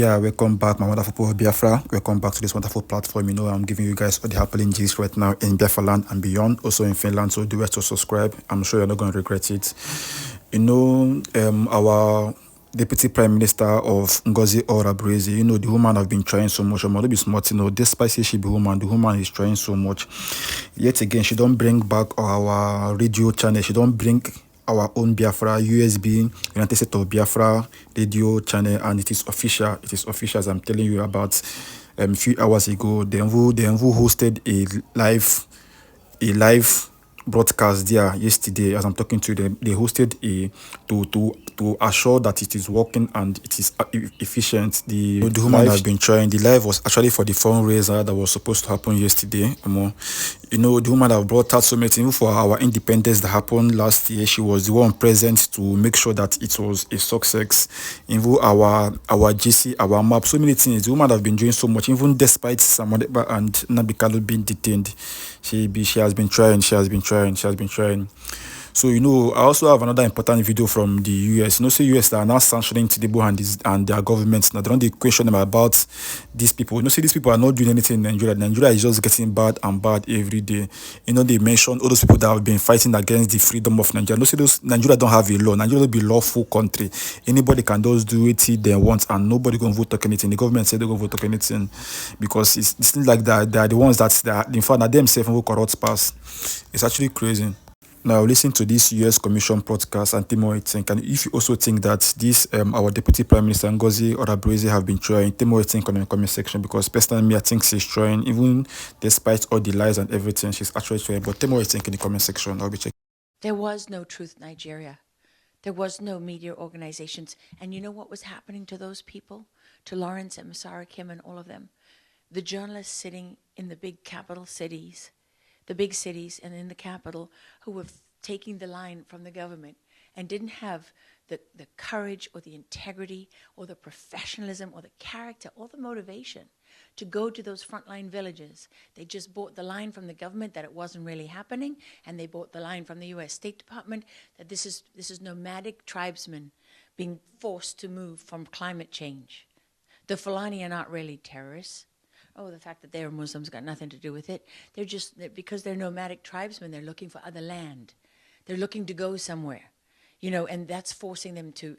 Yeah, welcome back, my wonderful people of Biafra. Welcome back to this wonderful platform. I'm giving you guys all the happening gist right now in Biafra land and beyond, also in Finland. So do it to subscribe. I'm sure you're not going to regret it. Our Deputy Prime Minister of Ngozi Orabrezi, the woman have been trying so much. I'm not be smart, despite she be woman, the woman is trying so much. Yet again, she don't bring back our radio channel. She don't bring our own Biafra USB United States of Biafra radio channel, and it is official. It is official, as I'm telling you about a few hours ago. They hosted a live broadcast there yesterday. As I'm talking to them, they hosted a to assure that it is working and it is efficient. The woman has been trying. The live was actually for the fundraiser that was supposed to happen yesterday. The woman that brought out so many things for our independence that happened last year. She was the one present to make sure that it was a success. Even our GC, our map, so many things. The woman have been doing so much, even despite Samadeba and Nabikalu being detained. She has been trying. She has been trying. So, I also have another important video from the US. Say US that are now sanctioning Tinubu and their governments. Now, they don't question them about these people. Say these people are not doing anything in Nigeria. Nigeria is just getting bad and bad every day. They mention all those people that have been fighting against the freedom of Nigeria. Say Nigeria don't have a law. Nigeria will be a lawful country. Anybody can just do it they want, and nobody going to vote talk anything. The government said they're going to vote talk anything because it seems like that they are the ones in fact, that themselves who corrupt pass. It's actually crazy. Now, listen to this U.S. Commission podcast and Timo think. And if you also think that this, our Deputy Prime Minister Ngozi Orabrezi have been trying, Timo think on the comment section, because personally, I think she's trying, even despite all the lies and everything, she's actually trying. But Timo think in the comment section. I'll be checking. There was no Truth Nigeria. There was no media organizations. And you know what was happening to those people? To Lawrence and Masara Kim and all of them? The journalists sitting in the big capital cities, the big cities and in the capital, who were taking the line from the government and didn't have the courage or the integrity or the professionalism or the character or the motivation to go to those frontline villages. They just bought the line from the government that it wasn't really happening, and they bought the line from the U.S. State Department that this is nomadic tribesmen being forced to move from climate change. The Fulani are not really terrorists. Oh, the fact that they're Muslims got nothing to do with it. Because they're nomadic tribesmen, they're looking for other land. They're looking to go somewhere, and that's forcing them to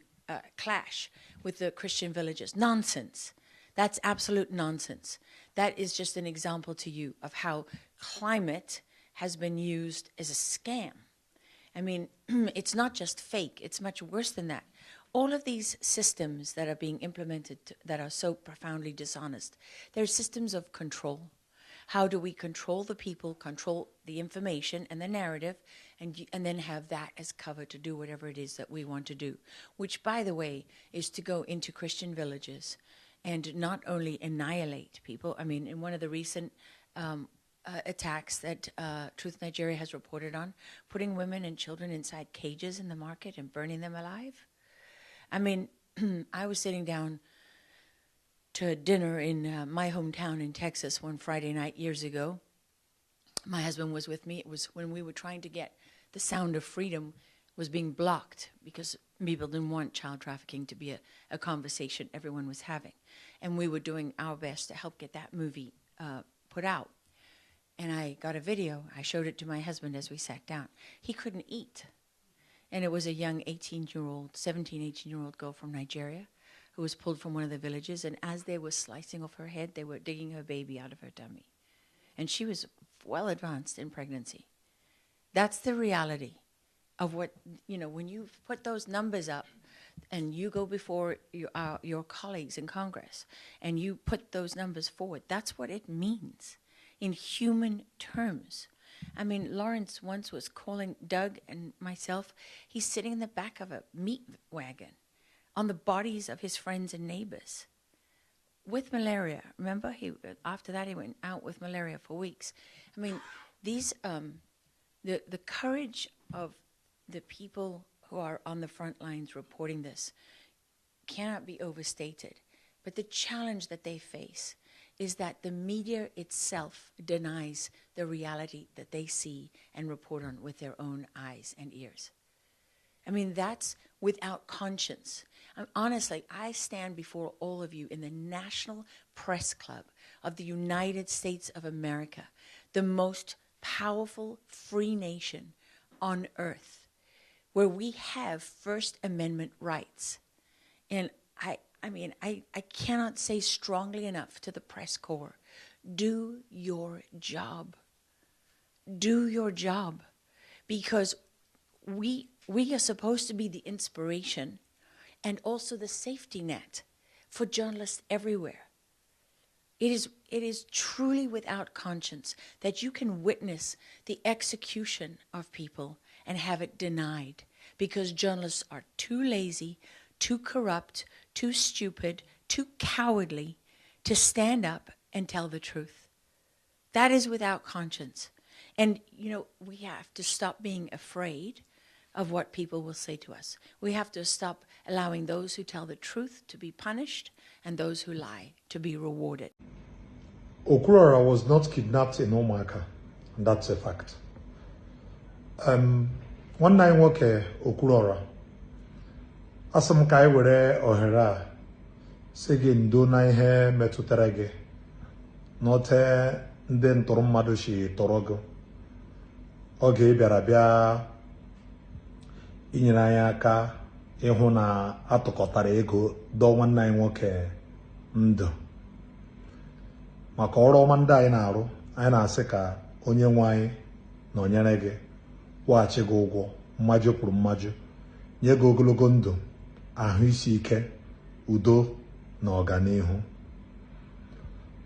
clash with the Christian villages. Nonsense. That's absolute nonsense. That is just an example to you of how climate has been used as a scam. I mean, it's not just fake. It's much worse than that. All of these systems that are being implemented that are so profoundly dishonest, they're systems of control. How do we control the people, control the information and the narrative, and then have that as cover to do whatever it is that we want to do, which, by the way, is to go into Christian villages and not only annihilate people. I mean, in one of the recent attacks that Truth Nigeria has reported on, putting women and children inside cages in the market and burning them alive. I mean, I was sitting down to dinner in my hometown in Texas one Friday night years ago. My husband was with me. It was when we were trying to get the sound of freedom was being blocked because people didn't want child trafficking to be a conversation everyone was having. And we were doing our best to help get that movie put out. And I got a video. I showed it to my husband as we sat down. He couldn't eat. And it was a young 18-year-old girl from Nigeria who was pulled from one of the villages. And as they were slicing off her head, they were digging her baby out of her tummy. And she was well advanced in pregnancy. That's the reality of what, when you put those numbers up and you go before your colleagues in Congress and you put those numbers forward, that's what it means in human terms. I mean, Lawrence once was calling Doug and myself. He's sitting in the back of a meat wagon on the bodies of his friends and neighbors with malaria. Remember, after that he went out with malaria for weeks. I mean, these the courage of the people who are on the front lines reporting this cannot be overstated. But the challenge that they face is that the media itself denies the reality that they see and report on with their own eyes and ears. I mean, that's without conscience. Honestly, I stand before all of you in the National Press Club of the United States of America, the most powerful free nation on earth, where we have First Amendment rights. And I cannot say strongly enough to the press corps, do your job. Do your job. Because we are supposed to be the inspiration and also the safety net for journalists everywhere. It is truly without conscience that you can witness the execution of people and have it denied because journalists are too lazy, too corrupt, too stupid, too cowardly to stand up and tell the truth. That is without conscience. And, we have to stop being afraid of what people will say to us. We have to stop allowing those who tell the truth to be punished and those who lie to be rewarded. Okurora was not kidnapped in Omaka, and that's a fact. One night woke Okurora. Asam kai were ohera sege ndo na ihe metutara gị n'ote ndị ntụrụ mmadụ shi tọrọ gị oge bịara bịa inyere anyị aka ịhụ na atụkọtara ego dọ nwanne anyị nwoke ndụ maka ọrụ ọma ndị anyị na-arụ anyị na-asị ka onye nwe anyị nọnyere gị kwụghachi gị ụgwọ mmajụ kwuru mmajụ nye gị ogologo ndụ ahụ isi ike udo na ọganihu.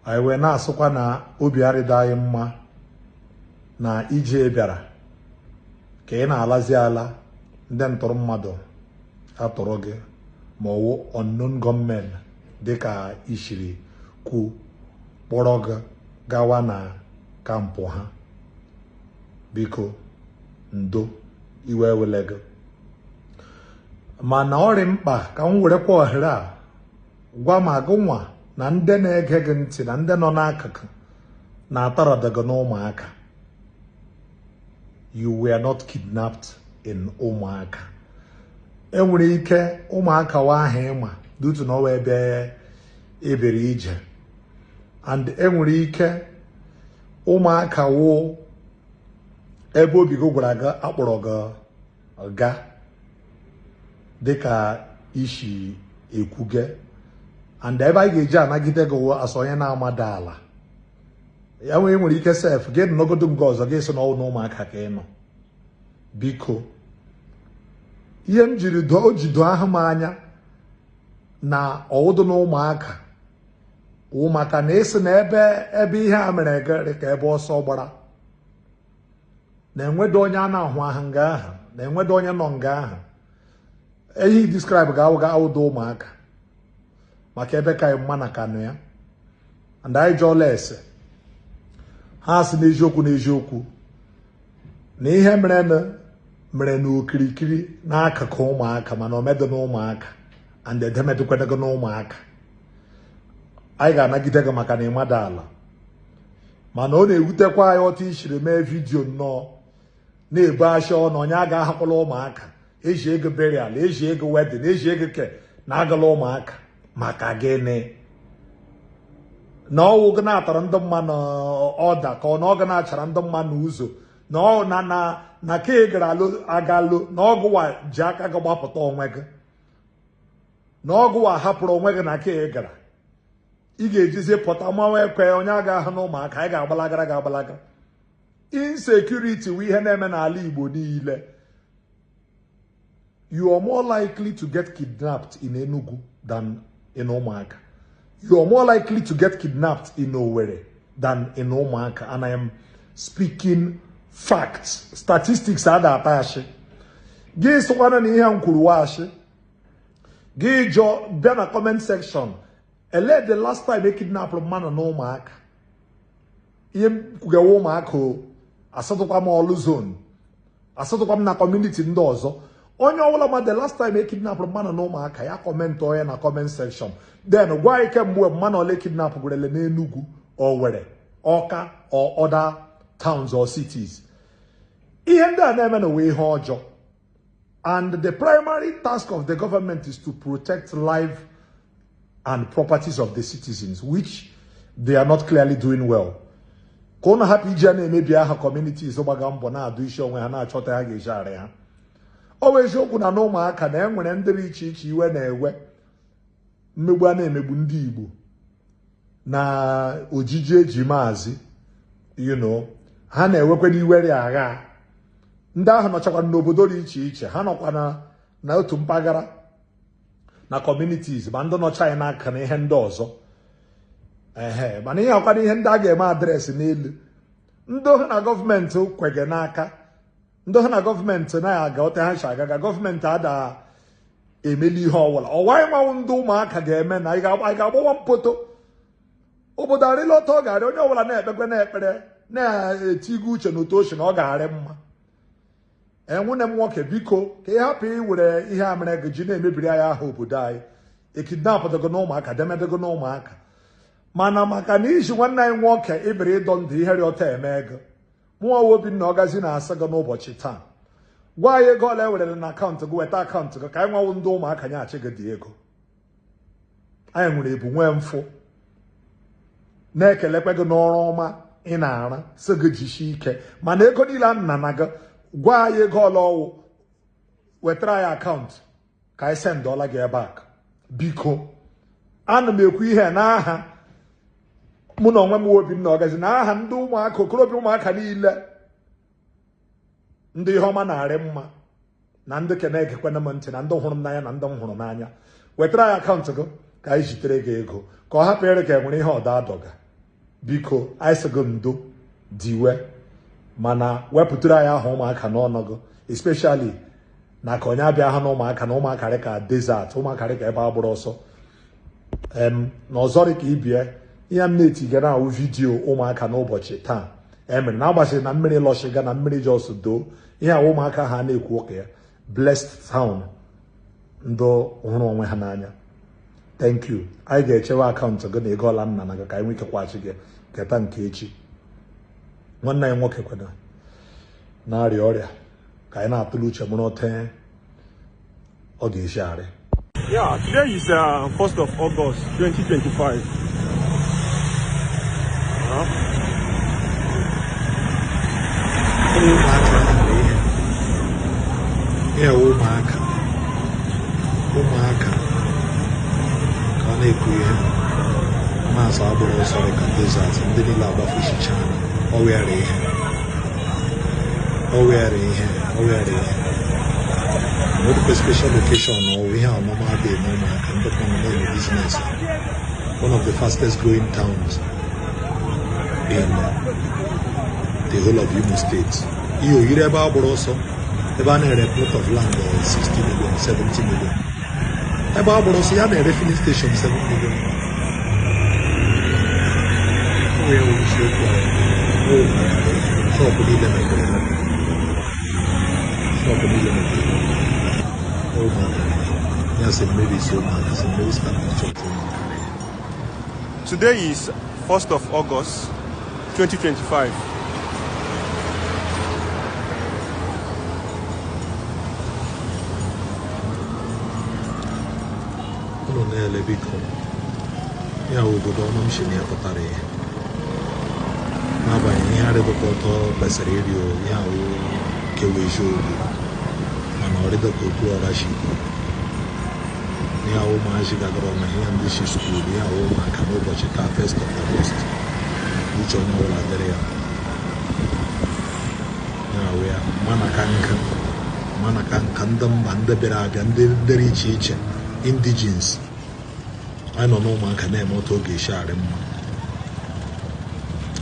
Anyị wee na-asụkwa na obi arịda anyị mma na ije bịara ka ị na-alazi ala ndị ntụrụ mmadụ atụrụ gị ma ọwụ unknown gunmen dịka ishiri kwu kpọrọ gị gawa na kampụ ha. Biko ndo iwe wele gị mana ọrị mkpa ka m werekwa ohere a gwa ma gị nwa na ndị na-ege gị ntị na ndị nọ n'akụkụ na-atarada gị n'ụmụaka. You were not kidnapped in ụmụaka. Enwere ike ụmụaka wa ahụ ịma dutu na ọwa ebe ebere ije, and enwere ike ụmụaka wụ ebe obi gị gwara gị akpọrọ gị ga dịka ishi ekwuge, and ebe anyị ga-eji anagide gị asọ onye na-amada ala ya nwere ike sef gị nọgodo nke ọzọ gị so n'ọnwụ na ụmụaka ka ị nọ. Biko ihe m jiri jido ahụ m anya na ọwụdụ na ụmụaka na esi na ebe ihe a mere gịrị ka ebe ọsọ gbara na enwedo onye a na-ahụ ahụ nga ahụ na enwedo onye nọ nga ahụ ehi describe ga awụdo ụmụaka maka ebe ka mma na kanụ ya, and anyị jụọla ese ha sị n'eziokwu na ihe mere n'okirikiri n'akụkụ ụmụaka mana omedo na ụmụaka and edemedekwenego na ụmụaka. Anyị ga-anagide gị maka na ịmada ala, mana ọ na-ewutekwa anyị otu ishiri mee vidiyo nnọọ na-ebu asha ọnụ onye a ga-ahapụla ụmụaka eji ego burial, eji ego wedding, eji ego ke na agala ụmụaka maka gịnị? Na ọwụ gị na-atara ndị mmadụ ọda ka ọ na ọ ga na-achara ndị mmadụ ụzọ na ka ị gara agalụ na ọgụwa ji aka gị gbapụta onwe gị, na ọgụwa hapụrụ onwe gị na ka ị gara ị ga-ejizie pụta mmanwe ekwe onye a ga-ahụ na ụmụaka anyị ga-agbalaga. Insecurity wụ ihe na-eme n'ala Igbo niile. You are more likely to get kidnapped in Enugu than in Ụmụaka. You are more likely to get kidnapped in Owerri than in Ụmụaka, and I am speaking facts. Statistics ada atashi. Gị sokwana na ihe m kwuru washi. Gị jọ bịa na comment section. Ele the last time e kidnap mmadụ na ụmụaka. Ihe kwugewa ụmụaka asatụkwa m ọlụ zone. Asatụkwa m na community ndị ọzọ. Onye ọbụla ma the last time e kidnap mmadụ na ụmụaka ya comment onye na comment section. Then gwa anyị kemgbe mmadụ ole kidnap gwerele n'Enugu, Owerri, Ọka or other towns or cities. Ihe ndị a na-eme na wee ihe ọjọọ. And the primary task of the government is to protect life and properties of the citizens, which they are not clearly doing well. Kono happy journey maybe our communities obagambo na do issue when na chota ha ga ha. Always okwu na no ma aka na enwere ndị iche iche iwe na ewe mmegbu na emegbu ndị Igbo na ojiji eji maazi, you know, ha na ewekwe iwere agha. Ndị ahụ nọchakwa n'obodo dị iche iche, ha nọkwa na otu mpaghara na communities ma ndị nọcha anyị n'aka na ihe ndị ọzọ. Mana ihe akwado ihe ndị a ga-eme adreesị n'elu. Ndị ohu na gọọmenti kwege n'aka, ndị ohu na gọọmenti na-aga ote ha shagaga, gọọmenti ada emeli ihe ọwụla. Ọwa ịmanwụ ndị ụmụaka ga-eme na anyị ga-agbawa mpoto. Obodo arịlọta ọ ga-arị, onye ọbụla na-ekpekwe na-ekpere na-etigo uche n'otu oche na ọ ga-arị mma. Nwunye m nwoke biko ka ị hapụ iwere ihe a mere gị ji na-emebiri anyị aha obodo anyị. Ekidnapụtago na ụmụaka, demedego na ụmụaka. Mana maka na iji nwanne anyị nwoke ibere ịdọ ndụ ihe rịọta eme ego, mụnwa Obinna Ọgazi na-asa gị n'ụbọchị taa, gwa anyị ego ole ewere na akaụntụ gị, weta akaụntụ gị ka anyị nwawo ndị ụmụaka nye achị gị dị ego. Anyị nwere ebu nwee mfụ na-ekelekwe gị n'ọrụ ọma ị na-ara sị gị jisie ike, mana ego niile a nna na gị gwa anyị ego ole ọwụ, wetara anyị akaụntụ ka anyị sendọla gị ebe a. Biko ana m ekwu ihe n'aha mụ na onwe m Obinna Ọgazi, na aha ndị ụmụaka, okorobịa ụmụaka niile ndị ihe ọma na-arị mma na ndị ke na-egekwana m ntị na ndị hụrụ m n'anya na ndị m hụrụ n'anya. Wetara ya akaụntụ gị ka anyị zitere gị ego ka ọ hapụ ere ka enwere ihe ọda adọga. Biko anyị sị gị ndo diwe, mana wepụtara anyị aha ụmụaka n'ọnụ gị, especially na ka onye abịa ha na ụmụaka na ụmụaka ka desert, ụmụaka ka ebe a gbụrụ ọsọ. Na ọzọ ka ibie ihe m na-etiga na ahụ vidiyo ụmụaka n'ụbọchị taa emere na-agbasịrị na mmiri lọshiga na mmiri jos doo ihe a ụmụaka ha na-ekwu ụka ya. Blessed town, ndị hụrụ onwe ha n'anya. Thank you. Anyị ga-echewe akaụntụ gị na ego ọla nna na gị ka anyị nwee ike kwaghachi gị keta nke echi. Nwanne anyị nwoke kwena na-arịa ọrịa ka anyị na-atụle uche mụrụ ote ọ ga-eji arị. Yeah, today is 1st of August 2025. Ụmụaka ka ọ na-ekwu ihe maazị agbụrụ ọsọ ka desert ndị niile agbafuchicha ọ were ihe nwere special location or ihe ọmụma dị n'ụmụaka ndị na-eme business. One of the fastest growing towns in the whole of Imo State. Ihe oyiri ebe agbụrụ ọsọ ebe a na-ere plot of land 60 million, 70 million. Ebe agbụrụ ọsọ ya na-ere filling station 7 million. Shop niile mepere emepe. Today is 1st of August 2025. Biko ya obodo ọnụ m shini pụtara ihe n'agbanyeghị ihe arịdọka ọtọ gbasara Rädio ya kewa eziokwu, mana ọrịdọka okwu ọrashi ya ụmụazị gagara ọma ihe ndị si skuulu ya ụmụaka n'ụbọchị taa 1st of August uche onye ọbụla dịrị ya ya mana ka nka ndị mba ndị bịara abịa ndị dịrị iche iche indigens anyị nọ n'ụmụaka na-eme otu oge esi arị mma.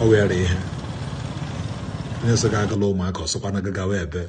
Ọ were ihe onye sị ga-agala ụmụaka ọsọkwa na gagawa ebe